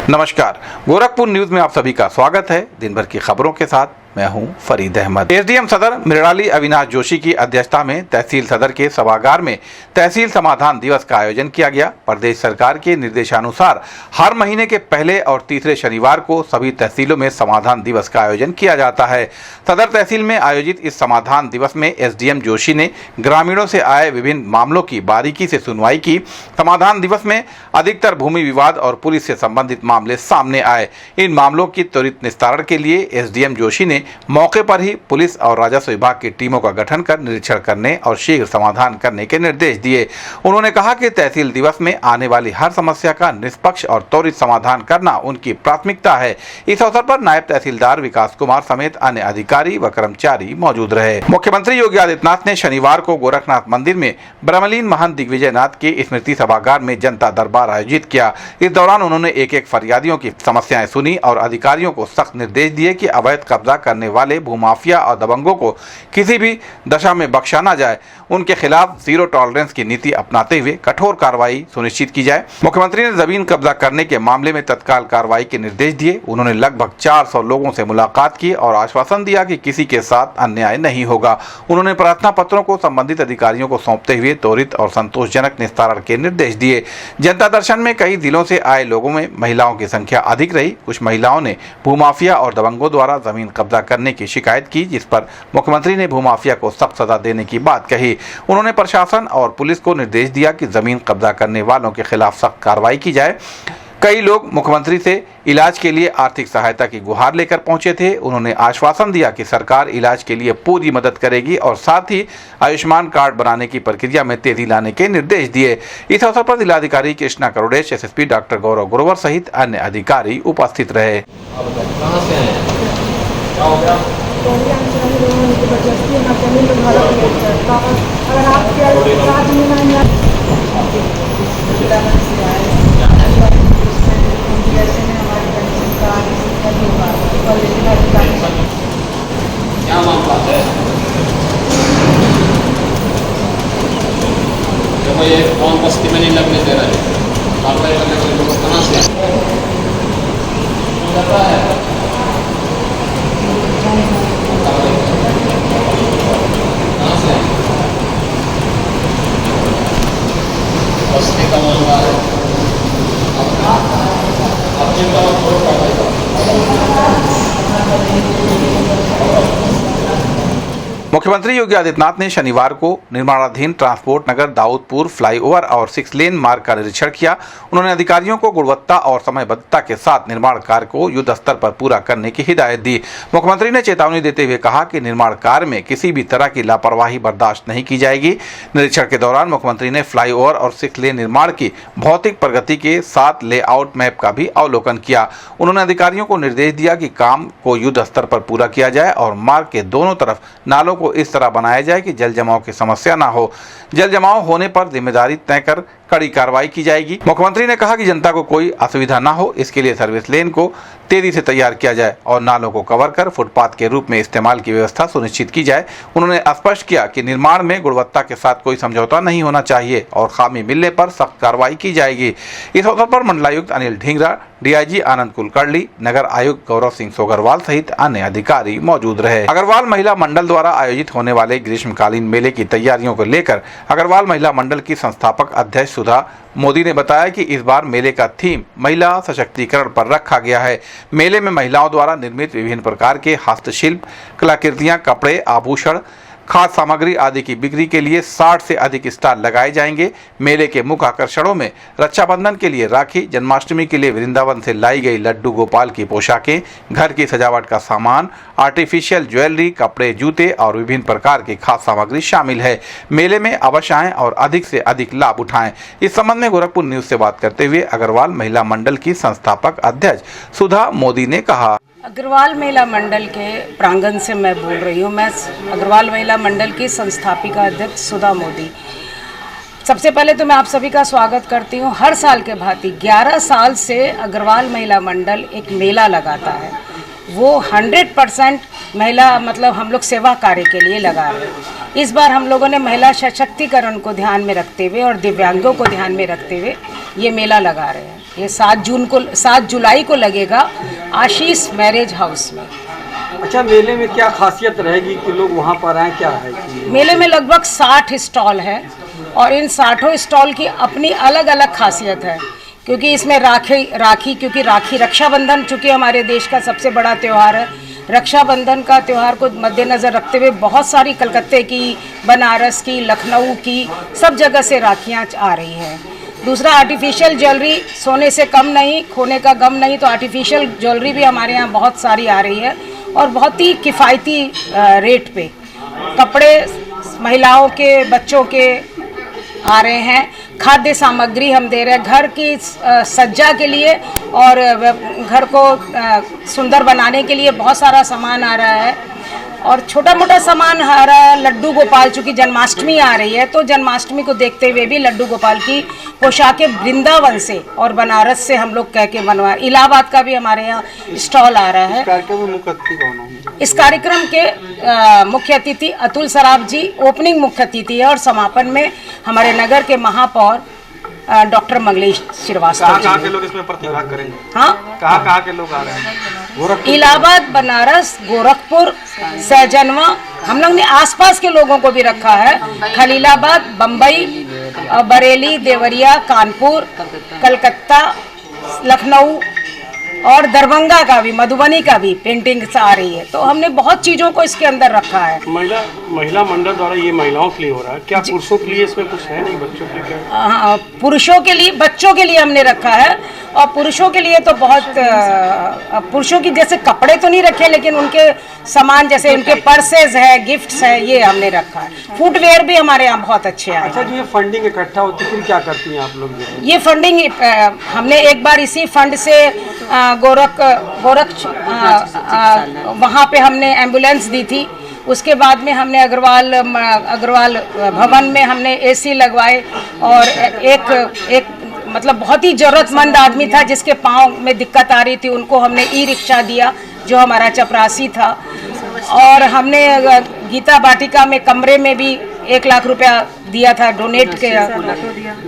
नमस्कार, गोरखपुर न्यूज में आप सभी का स्वागत है। दिन भर की खबरों के साथ मैं हूं फरीद अहमद। एसडीएम सदर मृणाली अविनाश जोशी की अध्यक्षता में तहसील सदर के सभागार में तहसील समाधान दिवस का आयोजन किया गया। प्रदेश सरकार के निर्देशानुसार हर महीने के पहले और तीसरे शनिवार को सभी तहसीलों में समाधान दिवस का आयोजन किया जाता है। सदर तहसील में आयोजित इस समाधान दिवस में एसडीएम जोशी ने ग्रामीणों से आए विभिन्न मामलों की बारीकी से सुनवाई की। समाधान दिवस में अधिकतर भूमि विवाद और पुलिस से संबंधित मामले सामने आए। इन मामलों की त्वरित निस्तारण के लिए एसडीएम जोशी ने मौके पर ही पुलिस और राजस्व विभाग की टीमों का गठन कर निरीक्षण करने और शीघ्र समाधान करने के निर्देश दिए। उन्होंने कहा कि तहसील दिवस में आने वाली हर समस्या का निष्पक्ष और त्वरित समाधान करना उनकी प्राथमिकता है। इस अवसर पर नायब तहसीलदार विकास कुमार समेत अन्य अधिकारी व कर्मचारी मौजूद रहे। मुख्यमंत्री योगी आदित्यनाथ ने शनिवार को गोरखनाथ मंदिर में ब्रह्मलीन महंत दिग्विजय नाथ के स्मृति सभागार में जनता दरबार आयोजित किया। इस दौरान उन्होंने एक एक फरियादियों की समस्याएं सुनी और अधिकारियों को सख्त निर्देश दिए कि अवैध कब्जा करने वाले भूमाफिया और दबंगों को किसी भी दशा में बख्शा न जाए। उनके खिलाफ जीरो टॉलरेंस की नीति अपनाते हुए कठोर कार्रवाई सुनिश्चित की जाए। मुख्यमंत्री ने जमीन कब्जा करने के मामले में तत्काल कार्रवाई के निर्देश दिए। उन्होंने लगभग 400 लोगों से मुलाकात की और आश्वासन दिया कि किसी के साथ अन्याय नहीं होगा। उन्होंने प्रार्थना पत्रों को संबंधित अधिकारियों को सौंपते हुए त्वरित और संतोषजनक निस्तारण के निर्देश दिए। जनता दर्शन में कई जिलों से आए लोगों में महिलाओं की संख्या अधिक रही। कुछ महिलाओं ने भूमाफिया और दबंगों द्वारा जमीन कब्जा करने की शिकायत की, जिस पर मुख्यमंत्री ने भूमाफिया को सख्त सजा देने की बात कही। उन्होंने प्रशासन और पुलिस को निर्देश दिया कि जमीन कब्जा करने वालों के खिलाफ सख्त कार्रवाई की जाए। कई लोग मुख्यमंत्री से इलाज के लिए आर्थिक सहायता की गुहार लेकर पहुंचे थे। उन्होंने आश्वासन दिया कि सरकार इलाज के लिए पूरी मदद करेगी और साथ ही आयुष्मान कार्ड बनाने की प्रक्रिया में तेजी लाने के निर्देश दिए। इस अवसर पर जिलाधिकारी कृष्णा करोड़ेश, एसएसपी डॉक्टर गौरव गुरोवर सहित अन्य अधिकारी उपस्थित रहे। क्या मामला है? देखो ये कौन बस्ती में नहीं लगने दे रहा है। कार्रवाई करने वाले लोग कहाँ से बस्ती का मामला है। अब चिंता मत करो, कार्रवाई करो। मुख्यमंत्री योगी आदित्यनाथ ने शनिवार को निर्माणाधीन ट्रांसपोर्ट नगर दाऊदपुर फ्लाईओवर और 6 लेन मार्ग का निरीक्षण किया। उन्होंने अधिकारियों को गुणवत्ता और समयबद्धता के साथ निर्माण कार्य को युद्ध स्तर पर पूरा करने की हिदायत दी। मुख्यमंत्री ने चेतावनी देते हुए कहा कि निर्माण कार्य में किसी भी तरह की लापरवाही बर्दाश्त नहीं की जाएगी। निरीक्षण के दौरान मुख्यमंत्री ने फ्लाईओवर और 6 लेन निर्माण की भौतिक प्रगति के साथ लेआउट मैप का भी अवलोकन किया। उन्होंने अधिकारियों को निर्देश दिया कि काम को युद्ध स्तर पर पूरा किया जाए और मार्ग के दोनों तरफ नालों को इस तरह बनाया जाए कि जल जमाव की समस्या न हो। जल जमाव होने पर जिम्मेदारी तय कर कड़ी कार्रवाई की जाएगी। मुख्यमंत्री ने कहा कि जनता को कोई असुविधा न हो, इसके लिए सर्विस लेन को तेजी से तैयार किया जाए और नालों को कवर कर फुटपाथ के रूप में इस्तेमाल की व्यवस्था सुनिश्चित की जाए। उन्होंने स्पष्ट किया कि निर्माण में गुणवत्ता के साथ कोई समझौता नहीं होना चाहिए और खामी मिलने पर सख्त कार्रवाई की जाएगी। इस अवसर पर मंडलायुक्त अनिल ढींगरा, डीआईजी आनंद कुलकर्णी, नगर आयुक्त गौरव सिंह सोगरवाल सहित अन्य अधिकारी मौजूद रहे। अग्रवाल महिला मंडल द्वारा आयोजित होने वाले ग्रीष्मकालीन मेले की तैयारियों को लेकर अग्रवाल महिला मंडल की संस्थापक अध्यक्ष सुधा मोदी ने बताया कि इस बार मेले का थीम महिला सशक्तिकरण पर रखा गया है। मेले में महिलाओं द्वारा निर्मित विभिन्न प्रकार के हस्तशिल्प, कलाकृतियां, कपड़े, आभूषण, खाद्य सामग्री आदि की बिक्री के लिए 60 से अधिक स्टॉल लगाए जाएंगे। मेले के मुख्य आकर्षणों में रक्षाबंधन के लिए राखी, जन्माष्टमी के लिए वृंदावन से लाई गई लड्डू गोपाल की पोशाकें, घर की सजावट का सामान, आर्टिफिशियल ज्वेलरी, कपड़े, जूते और विभिन्न प्रकार की खाद्य सामग्री शामिल है। मेले में अवश्य आएं और अधिक से अधिक लाभ उठाएं। इस संबंध में गोरखपुर न्यूज से बात करते हुए अग्रवाल महिला मंडल की संस्थापक अध्यक्ष सुधा मोदी ने कहा, अग्रवाल महिला मंडल के प्रांगण से मैं बोल रही हूँ। मैं अग्रवाल महिला मंडल की संस्थापिका अध्यक्ष सुधा मोदी। सबसे पहले तो मैं आप सभी का स्वागत करती हूँ। हर साल के भांति 11 साल से अग्रवाल महिला मंडल एक मेला लगाता है। वो 100% महिला हम लोग सेवा कार्य के लिए लगा रहे हैं। इस बार हम लोगों ने महिला सशक्तिकरण को ध्यान में रखते हुए और दिव्यांगों को ध्यान में रखते हुए ये मेला लगा रहे हैं। ये 7 जुलाई को लगेगा आशीष मैरिज हाउस में। अच्छा, मेले में क्या खासियत रहेगी कि लोग वहाँ पर आए, क्या है कि मेले में लगभग 60 स्टॉल है और इन 60 स्टॉल की अपनी अलग अलग खासियत है, क्योंकि इसमें राखी क्योंकि रक्षाबंधन चूँकि हमारे देश का सबसे बड़ा त्यौहार है, रक्षाबंधन का त्यौहार को मद्देनज़र रखते हुए बहुत सारी कलकत्ते की, बनारस की, लखनऊ की, सब जगह से राखियाँ आ रही हैं। दूसरा, आर्टिफिशियल ज्वेलरी, सोने से कम नहीं, खोने का गम नहीं, तो आर्टिफिशियल ज्वेलरी भी हमारे यहाँ बहुत सारी आ रही है और बहुत ही किफ़ायती रेट पे। कपड़े महिलाओं के, बच्चों के आ रहे हैं। खाद्य सामग्री हम दे रहे हैं घर की सज्जा के लिए और घर को सुंदर बनाने के लिए बहुत सारा सामान आ रहा है और छोटा मोटा सामान आ रहा है। लड्डू गोपाल, चूँकि जन्माष्टमी आ रही है तो जन्माष्टमी को देखते हुए भी लड्डू गोपाल की पोशाकें वृंदावन से और बनारस से हम लोग कह के बनवा, इलाहाबाद का भी हमारे यहाँ स्टॉल आ रहा है। कार्यक्रम में मुख्य अतिथि कौन होंगे? इस कार्यक्रम के मुख्य अतिथि अतुल सराफ जी ओपनिंग मुख्य अतिथि है और समापन में हमारे नगर के महापौर डॉक्टर मंगलेश श्रीवास्तव जी। कहाँ के लोग इसमें प्रतिभाग करेंगे? हाँ, कहाँ के लोग आ रहे हैं? इलाहाबाद, बनारस, गोरखपुर, सहजनवा, हम लोग ने आसपास के लोगों को भी रखा है। खलीलाबाद, बम्बई, बरेली, देवरिया, कानपुर, कलकत्ता, लखनऊ और दरभंगा का भी, मधुबनी का भी पेंटिंग्स आ रही है। तो हमने बहुत चीज़ों को इसके अंदर रखा है। महिला मंडल द्वारा ये महिलाओं के लिए हो रहा है, क्या पुरुषों के लिए इसमें कुछ है? नहीं, बच्चों के लिए क्या? हाँ, पुरुषों के लिए, बच्चों के लिए हमने रखा है और पुरुषों के लिए तो बहुत पुरुषों की जैसे कपड़े तो नहीं रखे, लेकिन उनके सामान जैसे उनके पर्सेज है, गिफ्ट्स है, ये हमने रखा है। फुटवेयर भी हमारे यहाँ बहुत अच्छे आए। अच्छा, जो ये फंडिंग इकट्ठा होती है फिर क्या करती हैं आप लोग? ये फंडिंग हमने एक बार इसी फंड से गोरख वहाँ पे हमने एम्बुलेंस दी थी। उसके बाद में हमने अग्रवाल भवन में हमने एसी लगवाए और एक मतलब बहुत ही ज़रूरतमंद आदमी था जिसके पाँव में दिक्कत आ रही थी, उनको हमने ई रिक्शा दिया जो हमारा चपरासी था। और हमने गीता बाटिका में कमरे में भी 1 लाख रुपया दिया था, डोनेट किया।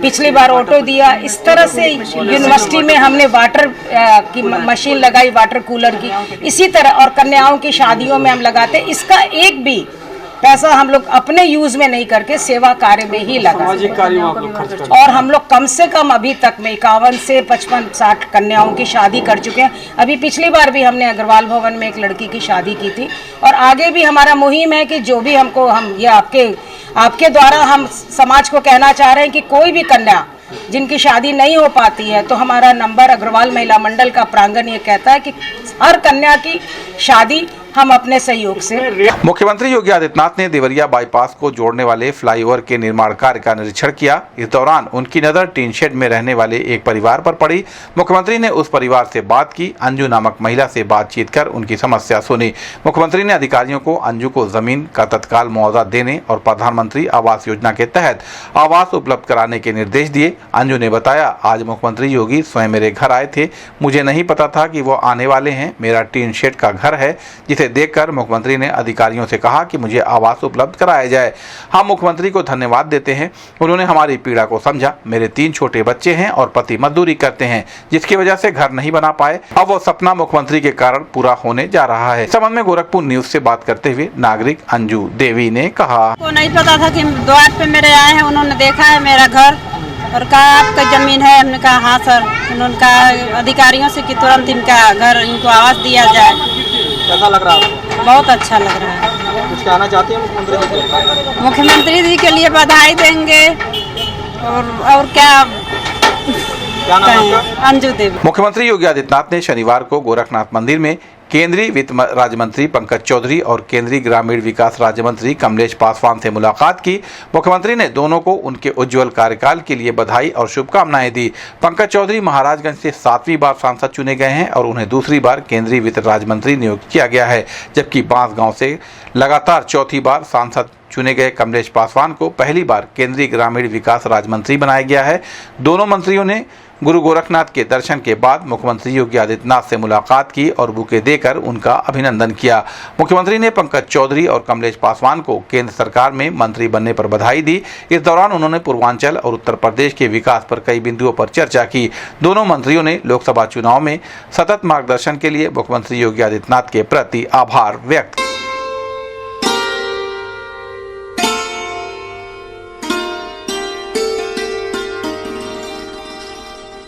पिछली बार ऑटो दिया। इस तरह से यूनिवर्सिटी में हमने वाटर की मशीन लगाई, वाटर कूलर की। इसी तरह और कन्याओं की शादियों में हम लगाते। इसका एक भी पैसा हम लोग अपने यूज में नहीं करके सेवा कार्य में ही लगा। सामाजिक कार्य में आप लोग खर्च करते और हम लोग कम से कम अभी तक में 51 से 55-60 कन्याओं की शादी कर चुके हैं। अभी पिछली बार भी हमने अग्रवाल भवन में एक लड़की की शादी की थी और आगे भी हमारा मुहिम है कि जो भी हमको, हम ये आपके द्वारा हम समाज को कहना चाह रहे हैं कि कोई भी कन्या जिनकी शादी नहीं हो पाती है तो हमारा नंबर अग्रवाल महिला मंडल का प्रांगण ये कहता है कि हर कन्या की शादी हम अपने सहयोग से। मुख्यमंत्री योगी आदित्यनाथ ने देवरिया बाईपास को जोड़ने वाले फ्लाईओवर के निर्माण कार्य का निरीक्षण किया। इस दौरान उनकी नज़र टीन शेड में रहने वाले एक परिवार पर पड़ी। मुख्यमंत्री ने उस परिवार से बात की। अंजू नामक महिला से बातचीत कर उनकी समस्या सुनी। मुख्यमंत्री ने अधिकारियों को अंजू को जमीन का तत्काल मुआवजा देने और प्रधानमंत्री आवास योजना के तहत आवास उपलब्ध कराने के निर्देश दिए। अंजू ने बताया, आज मुख्यमंत्री योगी स्वयं मेरे घर आए थे। मुझे नहीं पता था कि वो आने वाले हैं। मेरा टीन शेड का घर है, जिसे देखकर मुख्यमंत्री ने अधिकारियों से कहा कि मुझे आवास उपलब्ध कराया जाए। हम मुख्यमंत्री को धन्यवाद देते हैं, उन्होंने हमारी पीड़ा को समझा। मेरे 3 छोटे बच्चे हैं और पति मजदूरी करते हैं, जिसकी वजह से घर नहीं बना पाए। अब वो सपना मुख्यमंत्री के कारण पूरा होने जा रहा है। इस संबंध में गोरखपुर न्यूज से बात करते हुए नागरिक अंजू देवी ने कहा, को नहीं पता था कि द्वार पे मेरे आए हैं, उन्होंने देखा है मेरा घर और कहा आपका जमीन है। हमने कहा हाँ सर। उन्होंने कहा अधिकारियों से कि तुरंत इनका घर, इनको आवास दिया जाए। कैसा लग रहा है? बहुत अच्छा लग रहा है। कुछ कहना चाहते हैं मुख्यमंत्री जी को? मुख्यमंत्री जी के लिए बधाई देंगे और क्या नाम है आपका? अंजू देवी। मुख्यमंत्री योगी आदित्यनाथ ने शनिवार को गोरखनाथ मंदिर में केंद्रीय वित्त राज्य मंत्री पंकज चौधरी और केंद्रीय ग्रामीण विकास राज्य मंत्री कमलेश पासवान से मुलाकात की। मुख्यमंत्री ने दोनों को उनके उज्जवल कार्यकाल के लिए बधाई और शुभकामनाएं दी। पंकज चौधरी महाराजगंज से 7वीं बार सांसद चुने गए हैं और उन्हें दूसरी बार केंद्रीय वित्त राज्य मंत्री नियुक्त किया गया है, जबकि बांसगांव से लगातार 4थी बार सांसद चुने गए कमलेश पासवान को पहली बार केंद्रीय ग्रामीण विकास राज्य मंत्री बनाया गया है। दोनों मंत्रियों ने गुरु गोरखनाथ के दर्शन के बाद मुख्यमंत्री योगी आदित्यनाथ से मुलाकात की और बुके देकर उनका अभिनंदन किया। मुख्यमंत्री ने पंकज चौधरी और कमलेश पासवान को केंद्र सरकार में मंत्री बनने पर बधाई दी। इस दौरान उन्होंने पूर्वांचल और उत्तर प्रदेश के विकास पर कई बिंदुओं पर चर्चा की। दोनों मंत्रियों ने लोकसभा चुनाव में सतत मार्गदर्शन के लिए मुख्यमंत्री योगी आदित्यनाथ के प्रति आभार व्यक्त किया।